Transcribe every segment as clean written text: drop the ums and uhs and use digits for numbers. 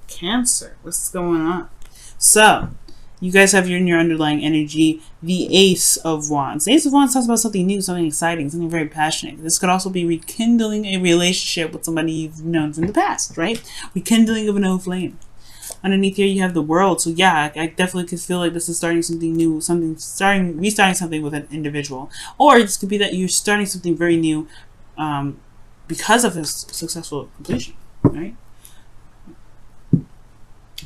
Cancer. What's going on? So, you guys have in your underlying energy the Ace of Wands. The Ace of Wands talks about something new, something exciting, something very passionate. This could also be rekindling a relationship with somebody you've known from the past, right? Rekindling of an old flame. Underneath here, you have the World. So yeah, I definitely could feel like this is starting something new, restarting something with an individual. Or this could be that you're starting something very new because of this successful completion, right?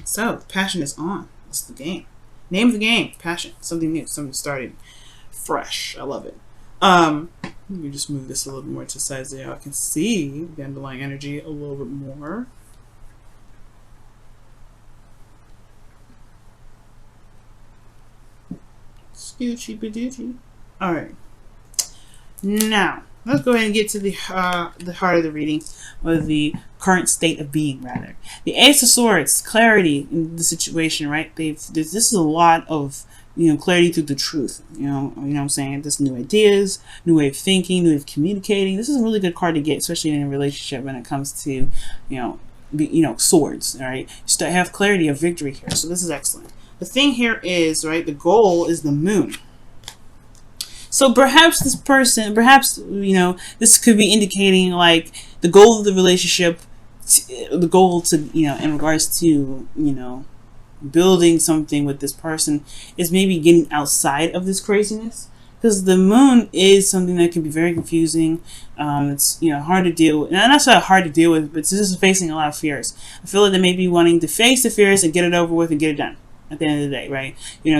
So, passion is on. It's the game. Name of the game, passion. Something new, something starting fresh. I love it. Let me just move this a little bit more to the side so y'all can see the underlying energy a little bit more. Scoochy badoochie. Alright. Now, let's go ahead and get to the heart of the reading, or the current state of being, rather. The Ace of Swords, clarity in the situation, right? This is a lot of, clarity through the truth. You know what I'm saying? There's new ideas, new way of thinking, new way of communicating. This is a really good card to get, especially in a relationship when it comes to, swords. All right, you have clarity of victory here, so this is excellent. The thing here is, right, the goal is the Moon. So perhaps this person, this could be indicating like the goal of the relationship, the goal to, in regards to, building something with this person is maybe getting outside of this craziness. Because the Moon is something that can be very confusing. It's, hard to deal with. Not necessarily hard to deal with, but it's just facing a lot of fears. I feel like they may be wanting to face the fears and get it over with and get it done. At the end of the day, right?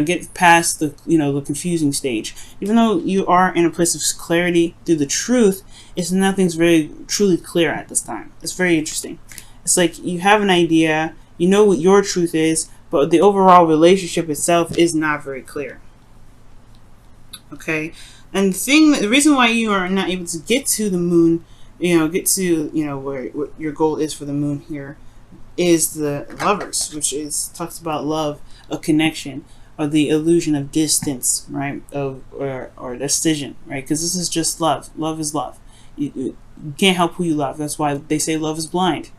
Get past the, the confusing stage. Even though you are in a place of clarity through the truth, nothing's very truly clear at this time. It's very interesting. It's like you have an idea, you know what your truth is, but the overall relationship itself is not very clear. Okay? And the reason why you are not able to get to the Moon, get to, what your goal is for the Moon here, is the Lovers, which talks about love, a connection, or the illusion of distance, right? Or decision, right? Because this is just love. Love is love. You can't help who you love. That's why they say love is blind,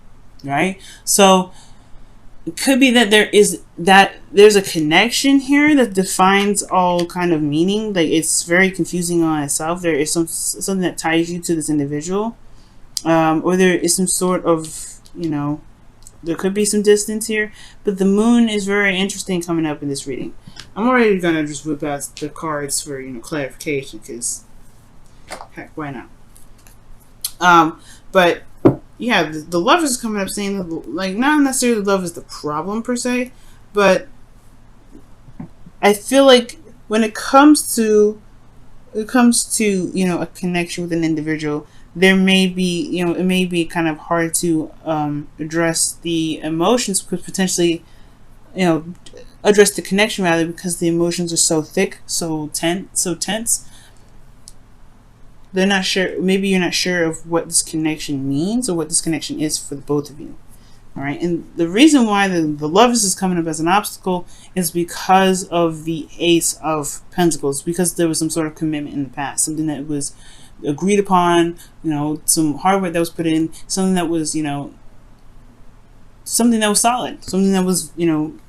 right? So it could be that there's a connection here that defines all kind of meaning. Like it's very confusing on itself. There is something that ties you to this individual, or there is some sort of, there could be some distance here, but the Moon is very interesting coming up in this reading. I'm already gonna just whip out the cards for clarification, because heck, why not? But yeah, the Lovers is coming up saying that, like, not necessarily love is the problem per se, but I feel like when it comes to a connection with an individual, there may be, it may be kind of hard to address the emotions, because potentially, address the connection rather, because the emotions are so thick, so tense. They're not sure. Maybe you're not sure of what this connection means or what this connection is for the both of you. All right, and the reason why the Lovers is coming up as an obstacle is because of the Ace of Pentacles, because there was some sort of commitment in the past, something that was agreed upon, some hard work that was put in, something that was, something that was solid, something that was, some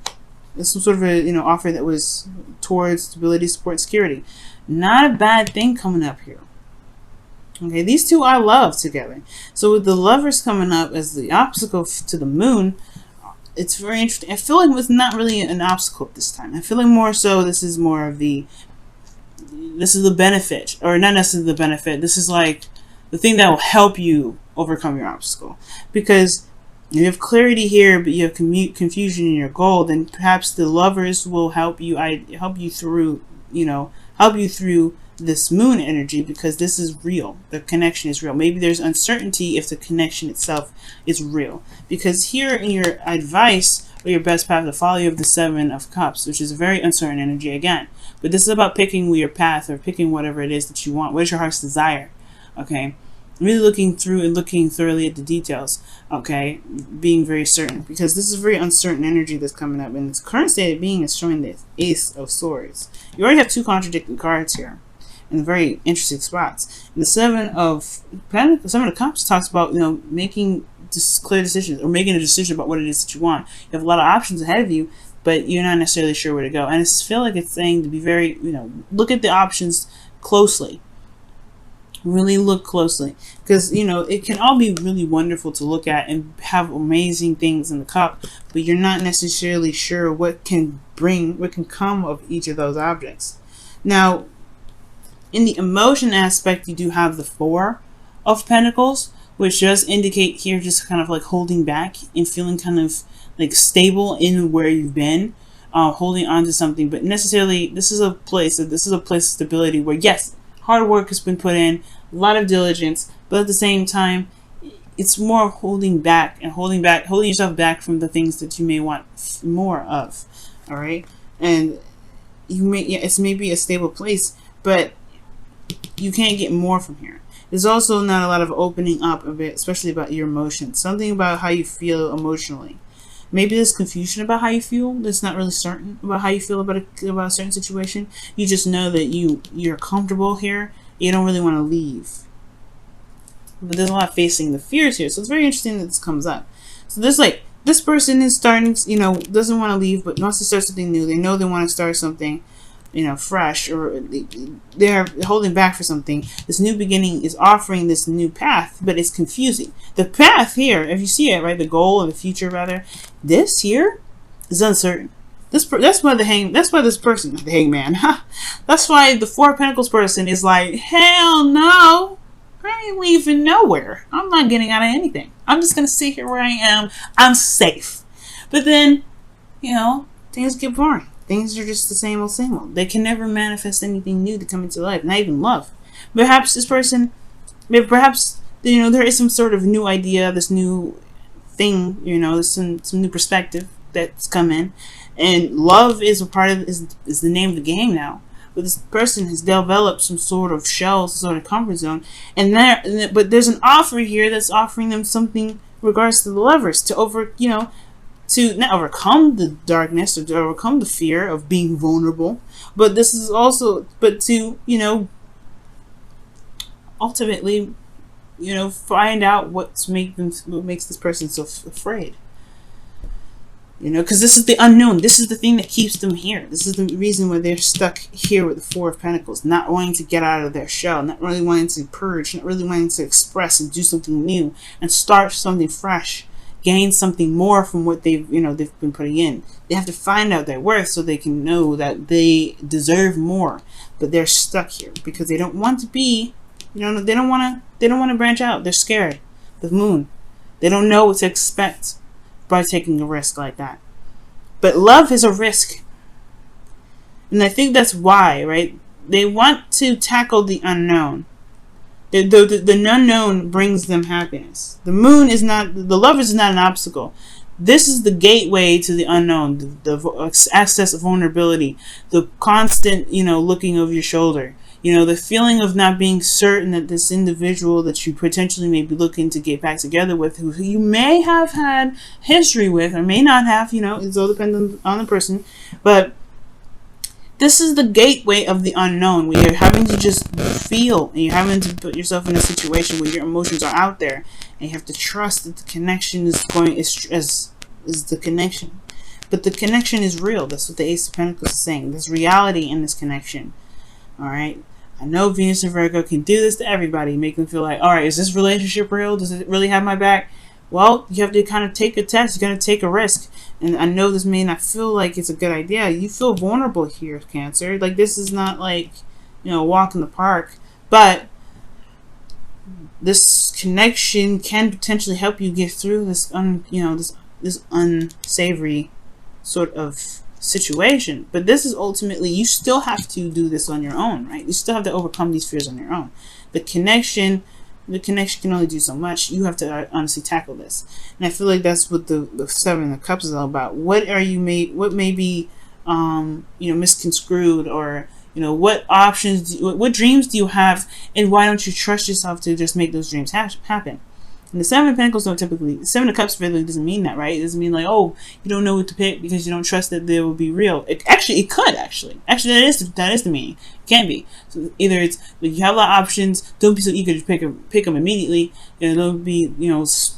sort of a, offer that was towards stability, support, and security. Not a bad thing coming up here. Okay, these two I love together. So with the Lovers coming up as the obstacle to the Moon, it's very interesting. I feel like it's not really an obstacle this time. I feel like more so this is more of the benefit, or not necessarily the benefit. This is like the thing that will help you overcome your obstacle, because you have clarity here, but you have confusion in your goal. Then perhaps the Lovers will help you through this Moon energy, because this is real. The connection is real. Maybe there's uncertainty if the connection itself is real, because here in your advice, or your best path to follow, you have the Seven of Cups, which is a very uncertain energy again. But this is about picking your path, or picking whatever it is that you want. What is your heart's desire? Okay, really looking through and looking thoroughly at the details. Okay, being very certain, because this is a very uncertain energy that's coming up, and this current state of being is showing the Ace of Swords. You already have two contradicting cards here in very interesting spots. And the Seven of Cups talks about, making clear decisions or making a decision about what it is that you want. You have a lot of options ahead of you, but you're not necessarily sure where to go. And I feel like it's saying to be very, look at the options closely. Really look closely, because it can all be really wonderful to look at and have amazing things in the cup, but you're not necessarily sure what can come of each of those objects. Now, in the emotion aspect, you do have the Four of Pentacles, which does indicate here just kind of like holding back and feeling kind of like stable in where you've been, holding on to something. But necessarily, this is a place of stability where, yes, hard work has been put in, a lot of diligence, but at the same time, it's more holding back and holding yourself back from the things that you may want more of. All right, and it's maybe a stable place, but you can't get more from here. There's also not a lot of opening up a bit, especially about your emotions. Something about how you feel emotionally. Maybe there's confusion about how you feel. That's not really certain about how you feel about a certain situation. You just know that you're comfortable here. You don't really want to leave. But there's a lot facing the fears here. So it's very interesting that this comes up. So this person is starting, doesn't want to leave, but wants to start something new. They know they want to start something, fresh, or they're holding back for something. This new beginning is offering this new path, but it's confusing. The path here, if you see it, right, the goal or the future rather, this here is uncertain. That's why this person, the hangman, that's why the Four of Pentacles person is like, hell no, I ain't leaving nowhere. I'm not getting out of anything. I'm just gonna sit here where I am. I'm safe. But then, things get boring. Things are just the same old. They can never manifest anything new to come into life, not even love. Perhaps this person, there is some sort of new idea, this new thing, some new perspective that's come in, and love is a part of is the name of the game now. But this person has developed some sort of shell, some sort of comfort zone, but there's an offer here that's offering them something in regards to the Lovers to not overcome the darkness or to overcome the fear of being vulnerable, but this is also, to ultimately, find out what makes this person so afraid. Because this is the unknown. This is the thing that keeps them here. This is the reason why they're stuck here with the Four of Pentacles, not wanting to get out of their shell, not really wanting to purge, not really wanting to express and do something new and start something fresh. Gain something more from what they've been putting in. They have to find out their worth so they can know that they deserve more. But they're stuck here because they don't want to be, they don't want to branch out. They're scared. The Moon. They don't know what to expect by taking a risk like that. But love is a risk. And I think that's why, right? They want to tackle the unknown. The unknown brings them happiness. The Moon is not, the Lovers is not an obstacle. This is the gateway to the unknown, the access of vulnerability, the constant, looking over your shoulder, the feeling of not being certain that this individual that you potentially may be looking to get back together with, who you may have had history with or may not have, it's all dependent on the person, but this is the gateway of the unknown, where you're having to just feel, and you're having to put yourself in a situation where your emotions are out there, and you have to trust that the connection is the connection. But the connection is real. That's what the Ace of Pentacles is saying. There's reality in this connection. All right. I know Venus and Virgo can do this to everybody, make them feel like, all right, is this relationship real? Does it really have my back? Well, you have to kind of take a test. You got to take a risk. And I know this may not feel like it's a good idea. You feel vulnerable here, Cancer. Like, this is not like, a walk in the park. But this connection can potentially help you get through this, this unsavory sort of situation. But this is ultimately, you still have to do this on your own, right? You still have to overcome these fears on your own. The connection can only do so much. You have to honestly tackle this, and I feel like that's what the Seven of Cups is all about. What may be misconstrued, or what options, what dreams do you have, and why don't you trust yourself to just make those dreams happen? And the Seven of Pentacles don't typically, Seven of Cups really doesn't mean that, right? It doesn't mean like, oh, you don't know what to pick because you don't trust that they will be real. It could actually. Actually, that is the meaning. It can be. So either it's like you have a lot of options. Don't be so eager to pick them immediately. Don't be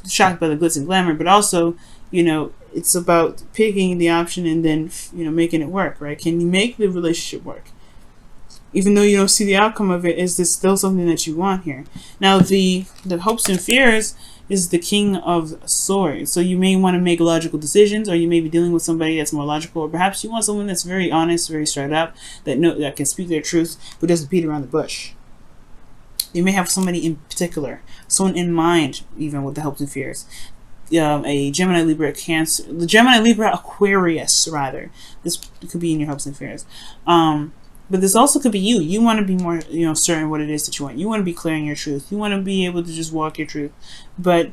shocked by the glitz and glamour. But also, it's about picking the option and then making it work, right? Can you make the relationship work? Even though you don't see the outcome of it, is this still something that you want here? Now, the hopes and fears is the King of Swords. So you may want to make logical decisions, or you may be dealing with somebody that's more logical, or perhaps you want someone that's very honest, very straight up, that can speak their truth, but doesn't beat around the bush. You may have somebody in particular, someone in mind, even with the hopes and fears. A Gemini, Libra, Cancer, the Gemini, Libra, Aquarius, rather. This could be in your hopes and fears. But this also could be you. You want to be more, certain what it is that you want. You want to be clear in your truth. You want to be able to just walk your truth. But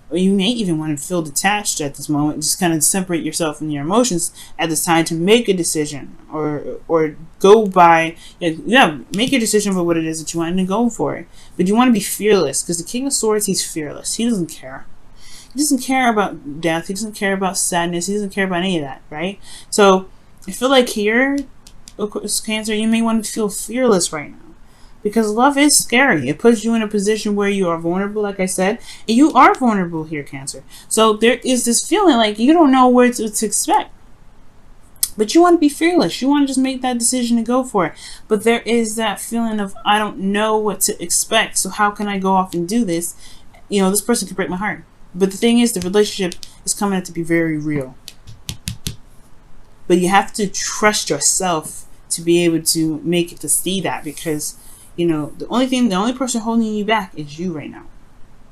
you may even want to feel detached at this moment. Just kind of separate yourself from your emotions at this time to make a decision, or go by, make your decision for what it is that you want and then go for it. But you want to be fearless, because the King of Swords, he's fearless. He doesn't care. He doesn't care about death. He doesn't care about sadness. He doesn't care about any of that, right? So I feel like here, Cancer, you may want to feel fearless right now, because love is scary. It puts you in a position where you are vulnerable, like I said, and you are vulnerable here, Cancer. So there is this feeling like you don't know what to expect, but you want to be fearless. You want to just make that decision and go for it. But there is that feeling of, I don't know what to expect, so how can I go off and do this? This person could break my heart. But the thing is, the relationship is coming out to be very real. But you have to trust yourself to be able to make it, to see that, because the only person holding you back is you right now.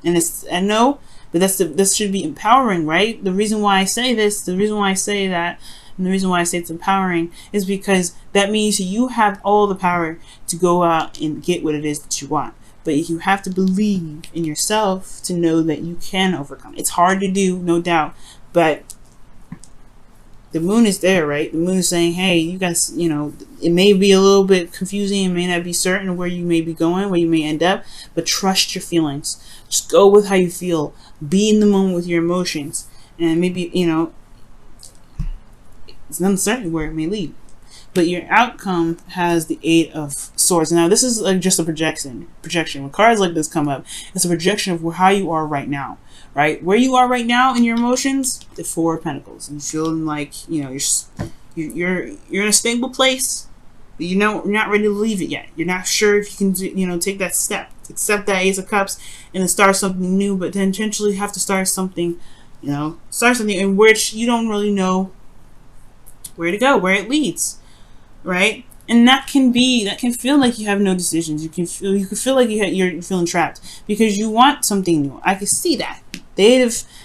And I know, but this should be empowering, right? The reason why I say this, the reason why I say that, and the reason why I say it's empowering is because that means you have all the power to go out and get what it is that you want. But you have to believe in yourself to know that you can overcome. It's hard to do, no doubt, but the moon is there, right? The moon is saying, hey, you guys, it may be a little bit confusing. It may not be certain where you may be going, where you may end up, but trust your feelings. Just go with how you feel. Be in the moment with your emotions. And maybe, it's uncertain where it may lead. But your outcome has the Eight of Swords. Now, this is just a projection. When cards like this come up, it's a projection of how you are right now. Right, where you are right now in your emotions, the Four of Pentacles, and you're feeling like you're in a stable place, but you're not ready to leave it yet. You're not sure if you can take that step, accept that Ace of Cups, and then start something new. But then eventually have to start something, in which you don't really know where to go, where it leads, right? And that can feel like you have no decisions. You can feel like you're feeling trapped because you want something new. I can see that. The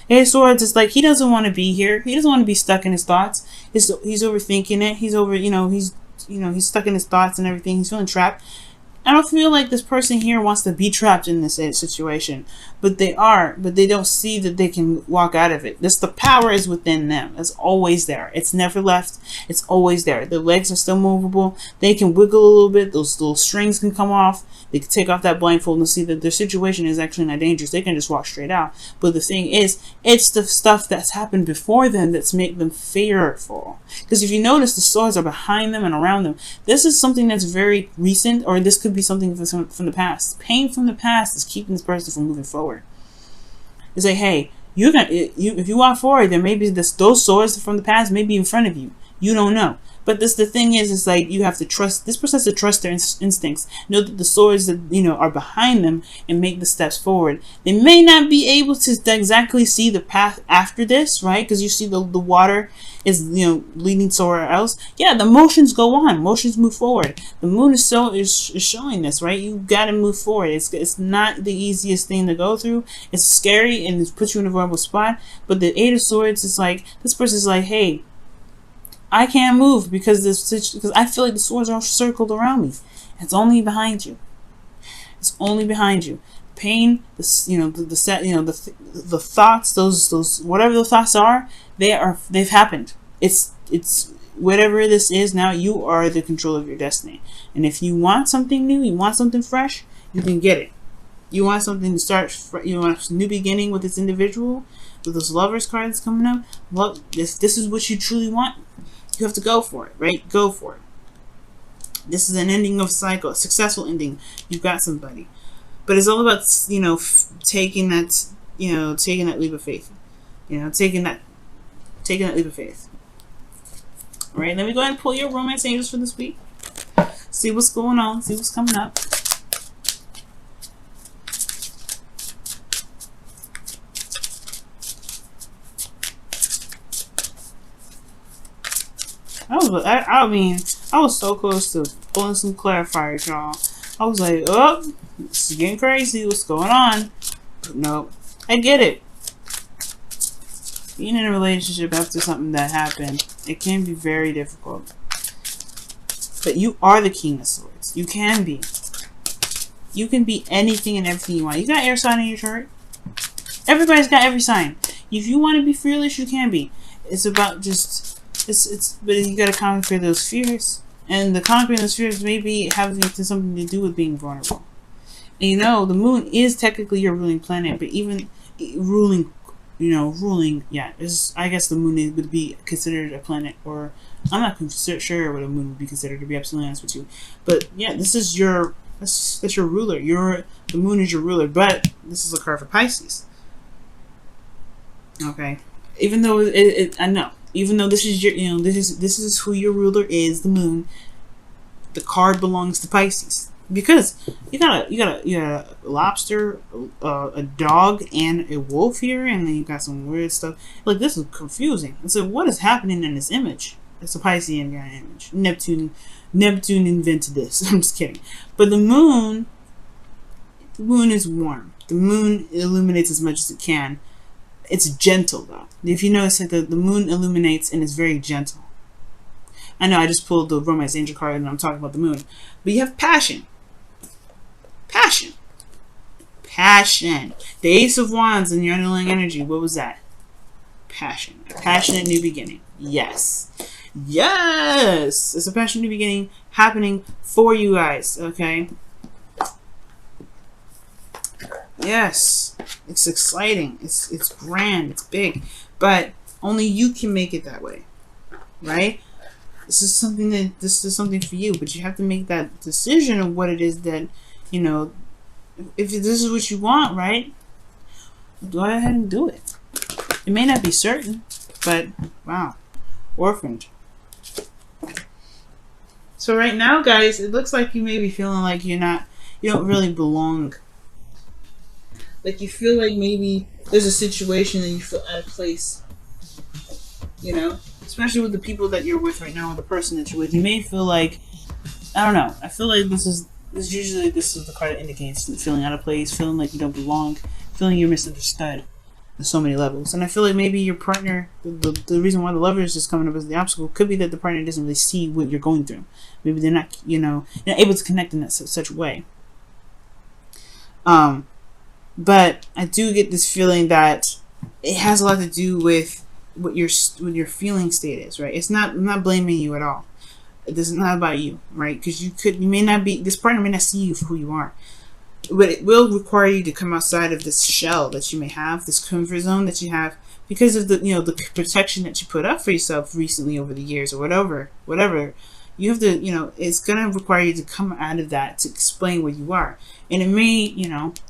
Eight of Swords is like, he doesn't want to be here. He doesn't want to be stuck in his thoughts. He's overthinking it. He's stuck in his thoughts and everything. He's feeling trapped. I don't feel like this person here wants to be trapped in this situation, but they don't see that they can walk out of it. The power is within them. It's always there. It's never left. It's always there. The legs are still movable. They can wiggle a little bit. Those little strings can come off. They can take off that blindfold and see that their situation is actually not dangerous. They can just walk straight out. But the thing is, it's the stuff that's happened before them that's made them fearful. Because if you notice, the swords are behind them and around them. This is something that's very recent, or this could be something from the past. Pain from the past is keeping this person from moving forward. It's like, hey, if you walk forward, there may be those swords from the past may be in front of you. You don't know. But the thing is, it's like you have to trust. This person has to trust their instincts. Know that the swords that are behind them and make the steps forward. They may not be able to exactly see the path after this, right? Because you see the water is leading somewhere else. Yeah, the motions go on. Motions move forward. The moon is showing this, right? You got to move forward. It's not the easiest thing to go through. It's scary and it puts you in a vulnerable spot. But the Eight of Swords is like, this person's like, hey, I can't move because I feel like the swords are circled around me. It's only behind you. It's only behind you. Pain, the thoughts, those whatever the thoughts are, they've happened. It's whatever this is now. You are the control of your destiny. And if you want something new, you want something fresh, you can get it. You want something to start. You want a new beginning with this individual, with this lovers card that's coming up. Look, this is what you truly want. You have to go for it, right? Go for it. This is an ending of a cycle, a successful ending. You've got somebody, but it's all about taking that taking that leap of faith. Taking that leap of faith. All right, let me go ahead and pull your romance angels for this week. See what's going on. See what's coming up. I was so close to pulling some clarifiers, y'all. I was like, oh, this is getting crazy. What's going on? But no, I get it. Being in a relationship after something that happened, it can be very difficult. But you are the King of Swords. You can be. You can be anything and everything you want. You got air sign in your chart. Everybody's got every sign. If you want to be fearless, you can be. It's about just... but you gotta conquer those fears, and the conquering those fears may be having something to do with being vulnerable. And the moon is technically your ruling planet, but even ruling, yeah, I guess the moon would be considered a planet, or I'm not sure what a moon would be considered, to be absolutely honest with you. But yeah, this is that's your ruler. The moon is your ruler, but this is a card for Pisces. Okay, even though I know. Even though this is your, this is who your ruler is, the moon. The card belongs to Pisces because you got a lobster, a dog, and a wolf here, and then you got some weird stuff. Like, this is confusing. And so, what is happening in this image? It's a Piscean guy image. Neptune invented this. I'm just kidding. But the moon is warm. The moon illuminates as much as it can. It's gentle, though. If you notice that the moon illuminates and is very gentle. I know I just pulled the romance angel card and I'm talking about the moon. But you have passion. Passion. Passion. The Ace of Wands in your underlying energy. What was that? Passion. A passionate new beginning. Yes. Yes! It's a passionate new beginning happening for you guys. Okay? Yes. It's exciting. It's grand. It's big. But only you can make it that way. Right? This is something for you, but you have to make that decision of what it is that, if this is what you want, right? Go ahead and do it. It may not be certain, but wow. Orphaned. So right now, guys, it looks like you may be feeling like you don't really belong. Like you feel like maybe there's a situation that you feel out of place. Especially with the people that you're with right now, or the person that you're with. You may feel like, I don't know. I feel like this is the card that indicates feeling out of place, feeling like you don't belong, feeling you're misunderstood on so many levels. And I feel like maybe your partner, the reason why the Lovers is coming up as the obstacle could be that the partner doesn't really see what you're going through. Maybe they're not, not able to connect in such a way. But I do get this feeling that it has a lot to do with what your feeling state is, right? I'm not blaming you at all. This is not about you, right? Because this partner may not see you for who you are, but it will require you to come outside of this shell that you may have, this comfort zone that you have, because of the protection that you put up for yourself recently over the years, or whatever. You have to, it's gonna require you to come out of that to explain what you are, and it may,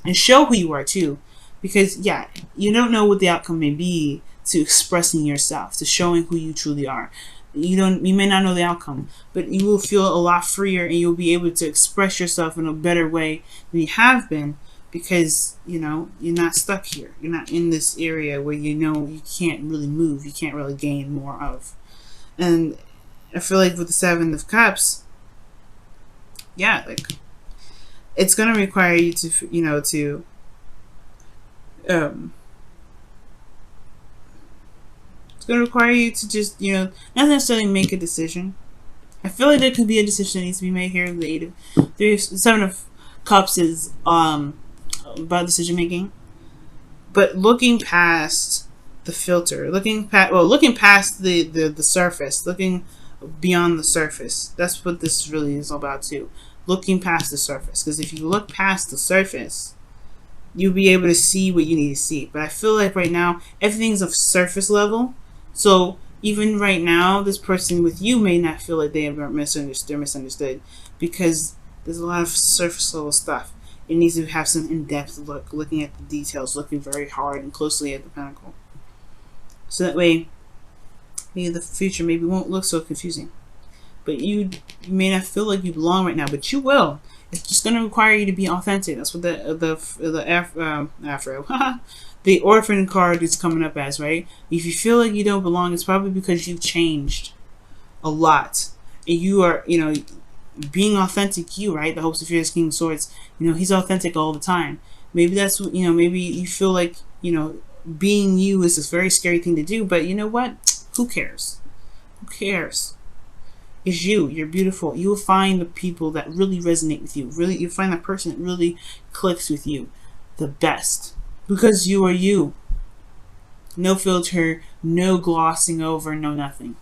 and show who you are too, because yeah, you don't know what the outcome may be to expressing yourself, to showing who you truly are. You may not know the outcome, but you will feel a lot freer, and you'll be able to express yourself in a better way than you have been, because you're not stuck here. You're not in this area where you can't really move, you can't really gain more of. And I feel like with the Seven of Cups, yeah, like it's gonna require you to it's going to require you to just, not necessarily make a decision. I feel like there could be a decision that needs to be made here. The Seven of Cups is about decision making, but looking past the filter, looking past the surface, looking beyond the surface. That's what this really is all about too. Looking past the surface, because if you look past the surface, you'll be able to see what you need to see. But I feel like right now everything's of surface level. So even right now, this person with you may not feel like they are misunderstood because there's a lot of surface level stuff. It needs to have some in-depth look, looking at the details, looking very hard and closely at the pentacle. So that way, maybe the future maybe won't look so confusing. But you may not feel like you belong right now, but you will. It's just going to require you to be authentic. That's what the orphan card is coming up as, right? If you feel like you don't belong, it's probably because you've changed a lot, and you are, being authentic. You, right? The Hopes of Fearless King of Swords. He's authentic all the time. Maybe that's what maybe you feel like being you is this very scary thing to do. But you know what? Who cares? Who cares? It's you. You're beautiful. You will find the people that really resonate with you. You'll find that person that really clicks with you the best. Because you are you. No filter, no glossing over, no nothing.